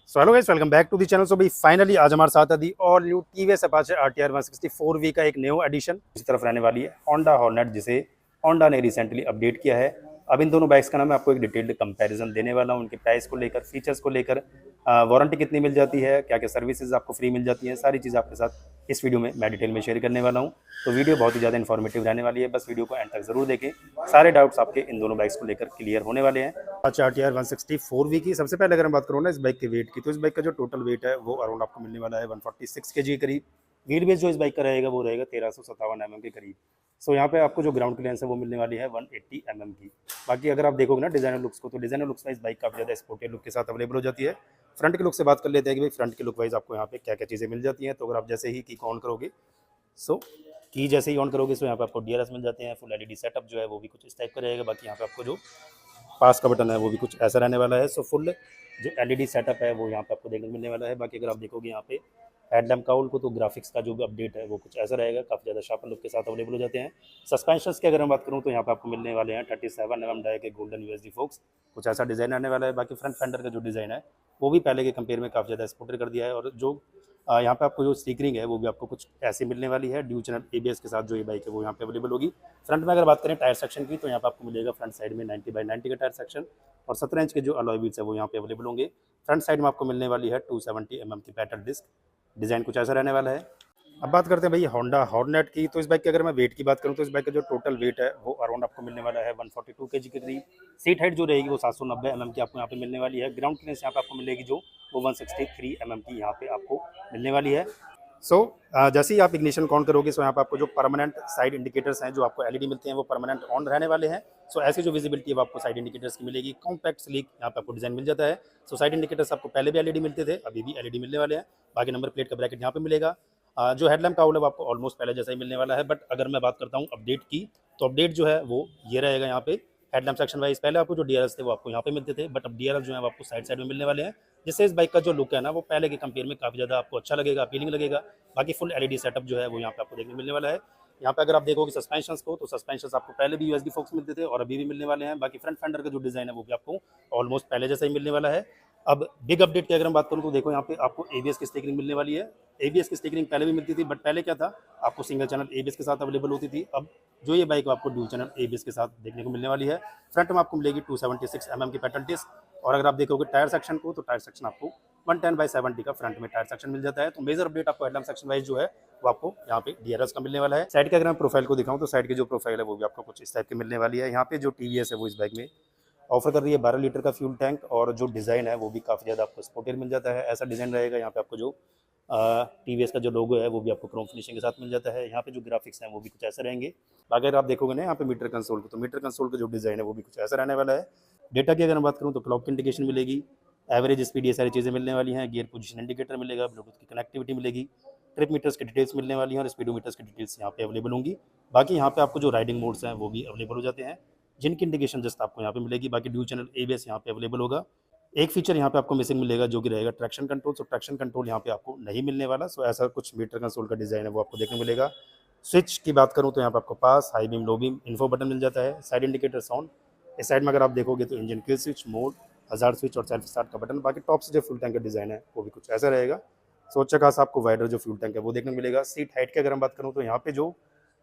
So hello guys, welcome back to the channel. So भाई finally आज हमारे साथ है the all new TVS Apache RTR 164V का एक न्यू एडिशन इसी तरफ रहने वाली है होंडा हॉर्नेट, जिसे होंडा ने रिसेंटली अपडेट किया है। अब इन दोनों बाइक्स का नाम मैं आपको एक डिटेल्ड कंपैरिजन देने वाला हूँ, उनके प्राइस को लेकर, फीचर्स को लेकर, वारंटी कितनी मिल जाती है, क्या क्या सर्विसेज आपको फ्री मिल जाती हैं, सारी चीज़ आपके साथ इस वीडियो में मैं डिटेल में शेयर करने वाला हूँ। तो वीडियो बहुत ही ज़्यादा इन्फॉर्मेटिव रहने वाली है, बस वीडियो को एंड तक जरूर देखें। सारे डाउट्स आपके इन दोनों बाइक्स को लेकर क्लियर होने वाले हैं। अच्छा, आरटीआर 164V की सबसे पहले अगर मैं बात करूँ ना इस बाइक के वेट की, तो इस बाइक का जो टोटल वेट है वो अराउंड आपको मिलने वाला है 146 kg के करीब। व्हील बेस जो इस बाइक का रहेगा वो रहेगा 1357 mm के करीब। सो यहाँ पे आपको जो ग्राउंड क्लियरेंस है वो मिलने वाली है 180 mm की। बाकी अगर आप देखोगे ना डिजाइनर लुक्स को, तो डिजाइनर लुक्स में इस बाइक काफ़ी ज़्यादा स्पोर्टिव लुक के साथ अवेलेबल हो जाती है। फ्रंट के लुक से बात कर लेते हैं कि भाई फ्रंट के लुक वाइज आपको यहाँ पे क्या क्या चीज़ें मिल जाती हैं। तो अगर आप जैसे ही की ऑन करोगे, सो की जैसे ही ऑन करोगे तो यहाँ पे आपको डीआरएस मिल जाते हैं। फुल एलईडी सेटअप जो है वो भी कुछ इस टाइप का रहेगा। बाकी यहाँ पे आपको जो पास का बटन है वो भी कुछ ऐसा रहने वाला है। सो फुल जो एलईडी सेटअप है वो यहाँ पे आपको देखने को मिलने वाला है। बाकी अगर आप देखोगे यहाँ पे हेडलैम्प काउल को, तो ग्राफिक्स का जो भी अपडेट है वो कुछ ऐसा रहेगा, काफ़ी ज़्यादा शार्प लुक के साथ अवेलेबल हो जाते हैं। सस्पेंशंस की अगर मैं बात करूँ तो यहाँ पे आपको मिलने वाले हैं 37 mm डाई के गोल्डन यूएसडी फोक्स, कुछ ऐसा डिज़ाइन आने वाला है। बाकी फ्रंट फेंडर का जो डिज़ाइन है वो भी पहले के कंपेयर में काफ़ी ज़्यादा स्पोर्टर कर दिया है। और जो यहाँ पे आपको जो स्टिकरिंग है वो भी आपको कुछ ऐसी मिलने वाली है ड्यू चैनल एबीएस के साथ। जो ये बाइक है वो यहाँ पे अवेलेबल होगी। फ्रंट में अगर बात करें टायर सेक्शन की, तो यहाँ पे आपको मिलेगा फ्रंट साइड में 90/90 का टायर सेक्शन और 17 इंच के जो अलॉय व्हील्स है वो यहाँ पे अवेलेबल होंगे। फ्रंट साइड में आपको मिलने वाली है 270 mm की पैटर्न डिस्क। डिज़ाइन कुछ ऐसा रहने वाला है। अब बात करते हैं भाई होंडा हॉर्नेट की। तो इस बाइक की अगर मैं वेट की बात करूं तो इस बाइक का जो टोटल वेट है वो अराउंड आपको मिलने वाला है 142 kg के करीब। सीट हाइट जो रहेगी वो 790 mm की आपको यहाँ पे मिलने वाली है। ग्राउंड क्लियरेंस यहाँ पे आपको मिलेगी जो वो 163 mm की यहाँ पे आपको मिलने वाली है। सो जैसे ही आप इग्निशन ऑन करोगे, सो यहाँ पे आपको जो परमानेंट साइड इंडिकेटर्स हैं जो आपको एलईडी मिलते हैं वो परमानेंट ऑन रहने वाले हैं। सो ऐसी जो विजिबिलिटी है वो आपको साइड इंडिकेटर्स की मिलेगी। कॉम्पैक्ट स्लीक यहाँ पे आपको डिजाइन मिल जाता है। सो साइड इंडिकेटर्स आपको पहले भी एलईडी मिलते थे, अभी भी एलईडी मिलने वाले हैं। बाकी नंबर प्लेट का ब्रैकेट यहाँ पे मिलेगा। जो हेडलैम्प काउल है वो आपको ऑलमोस्ट पहले जैसा ही मिलने वाला है। बट अगर मैं बात करता हूँ अपडेट की, तो अपडेट जो है वो ये रहेगा यहाँ पे हेडलैम्प सेक्शन वाइज। पहले आपको जो डीआरएस थे वो आपको यहाँ पे मिलते थे, बट अब डीआरएस जो है वो आपको साइड साइड में मिलने वाले हैं, जिससे इस बाइक का जो लुक है ना वो पहले के कंपेयर में काफ़ी ज़्यादा आपको अच्छा लगेगा, अपीलिंग लगेगा। बाकी फुल एलईडी सेटअप जो है वो यहाँ पे आपको देखने को मिलने वाला है। यहाँ पे अगर आप देखोगे सस्पेंशंस को, तो सस्पेंशंस आपको पहले भी यूएसडी फोक्स मिलते थे और अभी भी मिलने वाले हैं। बाकी फ्रंट फेंडर का जो डिज़ाइन है वो भी आपको ऑलमोस्ट पहले जैसा ही मिलने वाला है। अब बिग अपडेट की अगर हम बात करूँ तो देखो यहाँ पे आपको एबीएस की स्टिकरिंग मिलने वाली है। एबीएस की स्टिकरिंग पहले भी मिलती थी, बट पहले क्या था, आपको सिंगल चैनल एबीएस के साथ अवेलेबल होती थी। अब जो ये बाइक आपको ड्यूल चैनल एबीएस के साथ देखने को मिलने वाली है। फ्रंट में आपको मिलेगी 276 mm की पैटर्न डिस्क। और अगर आप देखोगे टायर सेक्शन को, तो टायर सेक्शन आपको 110/70 का फ्रंट में टायर सेक्शन मिल जाता है। तो मेजर अपडेट आपको हेडलैम्प सेक्शन वाइज जो है वो आपको यहाँ पे डीआरएस का मिलने वाला है। साइड के अगर मैं प्रोफाइल को दिखाऊं, तो साइड की जो प्रोफाइल है वो भी आपको कुछ इस टाइप की मिलने वाली है। यहाँ पे जो टीवीएस है वो इस बाइक में ऑफर कर रही है 12 लीटर का फ्यूल टैंक, और जो डिज़ाइन है वो भी काफ़ी ज़्यादा आपको स्पोर्टिव मिल जाता है। ऐसा डिज़ाइन रहेगा। यहाँ पे आपको जो टीवीएस का जो लोगो है वो भी आपको क्रोम फिनिशिंग के साथ मिल जाता है। यहाँ पे जो ग्राफिक्स हैं वो भी कुछ ऐसे रहेंगे। अगर आप देखोगे ना यहाँ पे मीटर कंसोल को, तो मीटर कंसोल का जो डिज़ाइन है वो भी कुछ ऐसा रहने वाला है। डेटा की अगर मैं बात करूँ तो क्लॉक की इंडिकेशन मिलेगी, एवरेज स्पीड, ये सारी चीज़ें मिलने वाली हैं। गियर पोजीशन इंडिकेटर मिलेगा, ब्लूटूथ की कनेक्टिविटी मिलेगी, ट्रिप मीटर्स की डिटेल्स मिलने वाली हैं और स्पीडोमीटर्स की डिटेल्स यहाँ पे अवेलेबल होंगी। बाकी यहाँ पे आपको जो राइडिंग मोड्स हैं वो भी अवेलेबल हो जाते हैं, जिनकी इंडिकेशन जस्ट आपको यहाँ पे मिलेगी। बाकी ड्यू चैनल एबीएस यहाँ पे अवेलेबल होगा। एक फीचर यहाँ पे आपको मिसिंग मिलेगा जो कि रहेगा ट्रैक्शन कंट्रोल। सो ट्रैक्शन कंट्रोल यहाँ पे आपको नहीं मिलने वाला। सो ऐसा कुछ मीटर कंसोल का डिज़ाइन है वो आपको देखने को मिलेगा। स्विच की बात करूँ तो यहाँ पे आपको pass, high beam, low beam, info button मिल जाता है। Side indicator, sound. इस साइड में अगर आप देखोगे तो engine kill switch, mode, hazard switch और सेल्फ स्टार्ट का बटन। बाकी टॉप से जो फ्यूल टैंक का डिज़ाइन है वो भी कुछ ऐसा रहेगा। सो अच्छा खासा आपको वाइडर जो फ्यूल टैंक है वो देखने को मिलेगा। सीट हाइट की अगर हम बात करूँ तो यहाँ पे जो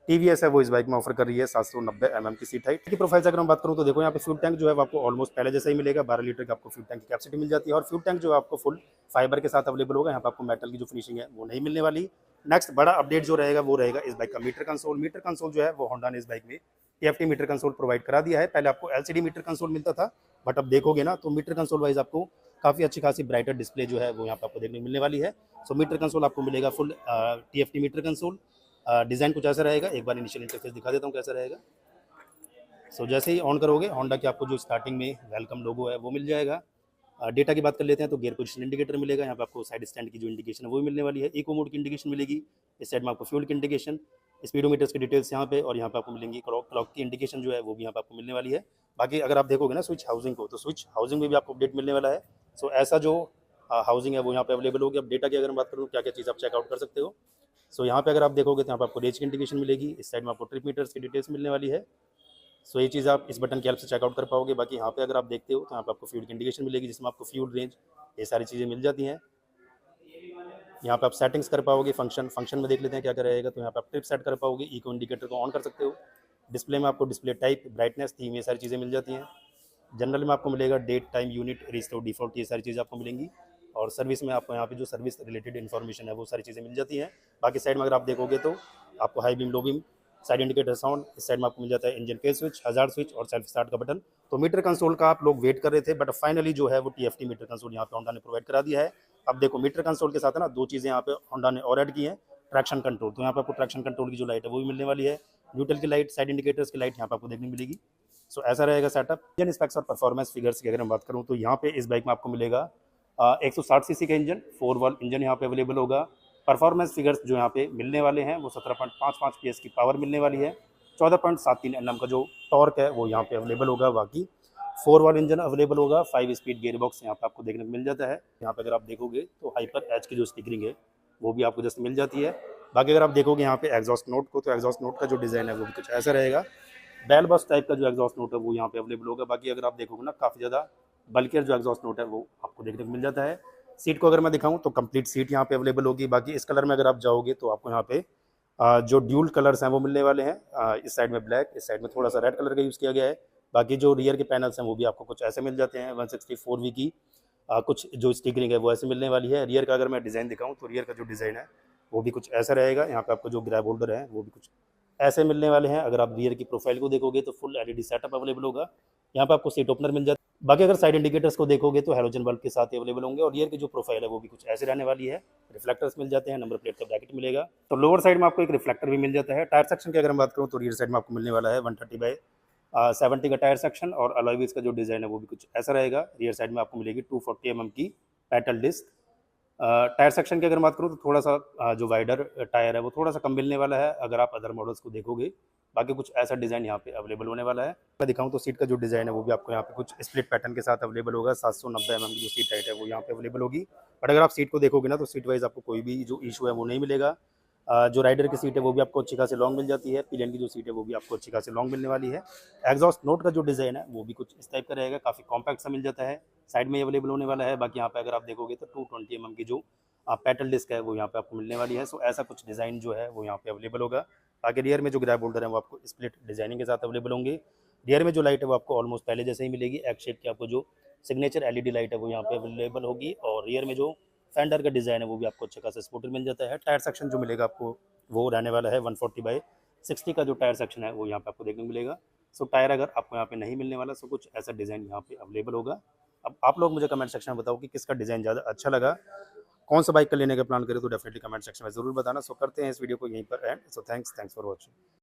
टीवीएस है वो इस बाइक में ऑफर कर रही है 790 mm की सीट हाइट की। प्रोफाइल से अगर हम बात करूँ तो देखो यहाँ पे फ्यूल टैंक जो है वो आपको ऑलमोस्ट पहले जैसा ही मिलेगा। 12 लीटर का आपको फ्यूल टैंक की कैपेसिटी मिल जाती है और फ्यूल टैंक जो है आपको फुल फाइबर के साथ अवेलेबल होगा। यहाँ पे आपको मेटल की जो फिनिशिंग है वो नहीं मिलने वाली। नेक्स्ट बड़ा अपडेट जो रहेगा वो रहेगा इस बाइक का मीटर कंसोल। मीटर कंसोल जो है वो होंडा ने इस बाइक में टीएफटी मीटर कंसोल प्रोवाइड करा दिया है। पहले आपको एलसीडी मीटर कंसोल मिलता था, बट अब देखोगे ना तो मीटर कंसोल वाइज आपको काफ़ी अच्छी खासी ब्राइटर डिस्प्ले जो है वो यहाँ पे आपको देखने को मिलने वाली है। सो मीटर कंसोल आपको मिलेगा full TFT meter console. Design कुछ ऐसा रहेगा। एक बार इनिशियल इंटरफेस दिखा देता हूँ कैसा रहेगा। सो जैसे ही ऑन करोगे होंडा की आपको जो स्टार्टिंग में वेलकम लोगो है वो मिल जाएगा। डेटा की बात कर लेते हैं तो गियर पोजीशन इंडिकेटर मिलेगा। यहाँ पे आपको साइड स्टैंड की जो इंडिकेशन है वो भी मिलने वाली है। इको मोड की इंडिकेशन मिलेगी। इस साइड में आपको फ्यूल की इंडिकेशन, स्पीडोमीटर्स की डिटेल्स यहाँ पे, और यहाँ पे आपको मिलेंगी क्लॉक की इंडिकेशन जो है वो भी यहाँ पे आपको मिलने वाली है। बाकी अगर आप देखोगे ना स्विच हाउसिंग को, तो स्विच हाउसिंग में भी आपको अपडेट मिलने वाला है। सो ऐसा जो हाउसिंग है वो यहाँ पे अवेलेबल होगी। अब डेटा की अगर मैं बात करूँ क्या क्या चीज़ आप चेकआउट कर सकते हो। सो यहाँ पे अगर आप देखोगे तो यहाँ पे आपको रेंज की इंडिकेशन मिलेगी। इस साइड में आपको ट्रिप मीटर्स की डिटेल्स मिलने वाली है। सो ये चीज़ आप इस बटन की हेल्प से चेकआउट कर पाओगे। बाकी यहाँ पे अगर आप देखते हो तो यहाँ पे आपको फ्यूल की इंडिकेशन मिलेगी, जिसमें आपको फ्यूल रेंज ये सारी चीज़ें मिल जाती हैं। यहाँ पे आप सेटिंग्स कर पाओगे, फंक्शन में देख लेते हैं क्या क्या रहेगा। तो यहाँ पे आप ट्रिप सेट कर पाओगे, इको इंडिकेटर को ऑन कर सकते हो। डिस्प्ले में आपको डिस्प्ले टाइप, ब्राइटनेस, थीम ये सारी चीज़ें मिल जाती हैं। जनरल में आपको मिलेगा date, time, unit, restore, default ये सारी चीज़ें आपको मिलेंगी। और सर्विस में आपको यहाँ पे जो सर्विस रिलेटेड इन्फॉर्मेशन है वो सारी चीज़ें मिल जाती हैं। बाकी साइड में अगर आप देखोगे तो आपको high beam, low beam, side indicator, sound, इस साइड में आपको मिल जाता है इंजन के स्विच, हज़ार्ड स्विच और सेल्फ स्टार्ट का बटन। तो मीटर कंसोल का आप लोग वेट कर रहे थे, बट फाइनली जो है वो TFT मीटर कंसोल यहाँ पे होंडा ने प्रोवाइड करा दिया है। अब देखो मीटर कंसोल के साथ है ना 2 चीज़ें यहाँ पे होंडा ने और ऐड की हैं। ट्रैक्शन कंट्रोल, तो यहाँ पे आपको ट्रैक्शन कंट्रोल की जो लाइट है वो भी मिलने वाली है। न्यूट्रल की लाइट, साइड इंडिकेटर्स की लाइट यहाँ पे आपको देखने मिलेगी। सो ऐसा रहेगा सेटअप। इंजन स्पेक्स और परफॉर्मेंस फिगर्स की अगर मैं बात करूँ तो यहाँ पे इस बाइक में आपको मिलेगा 160 सीसी का इंजन, 4 वॉल्व इंजन यहाँ पे अवेलेबल होगा। परफॉर्मेंस फिगर्स जो यहाँ पे मिलने वाले हैं वो 17.55 PS की पावर मिलने वाली है। 14.73 Nm का जो टॉर्क है वो यहाँ पे अवेलेबल होगा। बाकी 4 वॉल्व इंजन अवेलेबल होगा, 5 स्पीड गियर बॉक्स यहाँ पे आपको देखने को मिल जाता है। यहाँ पे अगर आप देखोगे तो हाइपर एच की जो स्टिकरिंग है वो भी आपको जस्ट मिल जाती है। बाकी अगर आप देखोगे यहाँ पे एग्जॉस्ट नोट को, तो एग्जॉस्ट नोट का जो डिज़ाइन है वो भी कुछ ऐसा रहेगा। बेल बस टाइप का जो एग्जॉस्ट नोट है वो यहाँ पे अवेलेबल होगा। बाकी अगर आप देखोगे ना काफ़ी ज़्यादा बल्कियर जो एग्जॉस्ट नोट है वो आपको देखने को मिल जाता है। सीट को अगर मैं दिखाऊं तो कंप्लीट सीट यहाँ पे अवेलेबल होगी। बाकी इस कलर में अगर आप जाओगे तो आपको यहाँ पे जो ड्यूल कलर्स हैं वो मिलने वाले हैं। इस साइड में ब्लैक, इस साइड में थोड़ा सा रेड कलर का यूज़ किया गया है। बाकी जो रियर के पैनल्स हैं वो भी आपको कुछ ऐसे मिल जाते हैं। 164V की कुछ जो स्टिकरिंग है वो ऐसे मिलने वाली है। रियर का अगर मैं डिज़ाइन दिखाऊँ तो रियर का जो डिज़ाइन है वो भी कुछ ऐसा रहेगा। यहाँ पे आपको जो ग्रैब होल्डर है वो भी कुछ ऐसे मिलने वाले हैं। अगर आप रियर की प्रोफाइल को देखोगे तो फुल LED सेटअप अवेलेबल होगा। यहाँ पे आपको सीट ओपनर मिल जाता है। बाकी अगर साइड इंडिकेटर्स को देखोगे तो हैलोजन बल्ब के साथ अवेलेबल होंगे। और रियर की जो प्रोफाइल है वो भी कुछ ऐसे रहने वाली है। रिफ्लेक्टर्स मिल जाते हैं, नंबर प्लेट का ब्रैकेट मिलेगा। तो लोअर साइड में आपको एक रिफ्लेक्टर भी मिल जाता है। टायर सेक्शन की अगर मैं बात करूँ तो रियर साइड में आपको मिलने वाला है 130/70 का टायर सेक्शन। और अलॉय व्हील्स का जो डिज़ाइन है वो भी कुछ ऐसा रहेगा। रियर साइड में आपको मिलेगी 240 mm की पेटल डिस्क। टायर सेक्शन की अगर बात करूँ तो थोड़ा सा जो वाइडर टायर है वो थोड़ा सा कम मिलने वाला है अगर आप अदर मॉडल्स को देखोगे। बाकी कुछ ऐसा डिज़ाइन यहाँ पे अवेलेबल होने वाला है। मैं दिखाऊँ तो सीट का जो डिज़ाइन है वो भी आपको यहाँ पे कुछ स्प्लिट पैटर्न के साथ अवेलेबल होगा। 790 mm की जो सीट हाइट है वो यहाँ पे अवेलेबल होगी। बट अगर आप सीट को देखोगे ना तो सीट वाइज आपको कोई भी जो इशू है वो नहीं मिलेगा। जो राइडर की सीट है वो भी आपको अच्छी खासी लॉन्ग मिल जाती है। पिलियन की जो सीट है वो भी आपको अच्छी खासी लॉन्ग मिलने वाली है। एग्जॉस्ट नोट का जो डिज़ाइन है वो भी कुछ इस टाइप का रहेगा, काफ़ी कॉम्पैक्ट सा मिल जाता है। साइड में अवेलेबल होने वाला है। बाकी यहाँ पे अगर आप देखोगे तो 220 mm की जो पेटल डिस्क है वो यहाँ पे आपको मिलने वाली है। सो ऐसा कुछ डिज़ाइन जो है वो यहाँ पे अवेलेबल होगा। बाकी रियर में जो ग्रैब होल्डर है वो आपको स्प्लिट डिजाइनिंग के साथ अवेलेबल होंगे। रियर में जो लाइट है वो आपको ऑलमोस्ट पहले जैसे ही मिलेगी। एक्स शेप की आपको जो सिग्नेचर LED लाइट है वो यहाँ पे अवेलेबल होगी। और रियर में जो फेंडर का डिज़ाइन है वो भी आपको अच्छा खासा स्पोर्टर मिल जाता है। टायर सेक्शन जो मिलेगा आपको वो रहने वाला है 140/60 का जो टायर सेक्शन है वो यहाँ पे आपको देखने को मिलेगा। सो टायर अगर आपको यहाँ पे नहीं मिलने वाला, सो कुछ ऐसा डिज़ाइन यहाँ पे अवेलेबल होगा। अब आप लोग मुझे कमेंट सेक्शन में बताओ कि किसका डिज़ाइन ज़्यादा अच्छा लगा, कौन सा बाइक का लेने का प्लान करें, तो डेफिनेटली कमेंट सेक्शन में ज़रूर बताना। सो करते हैं इस वीडियो को यहीं पर and. So thanks for watching.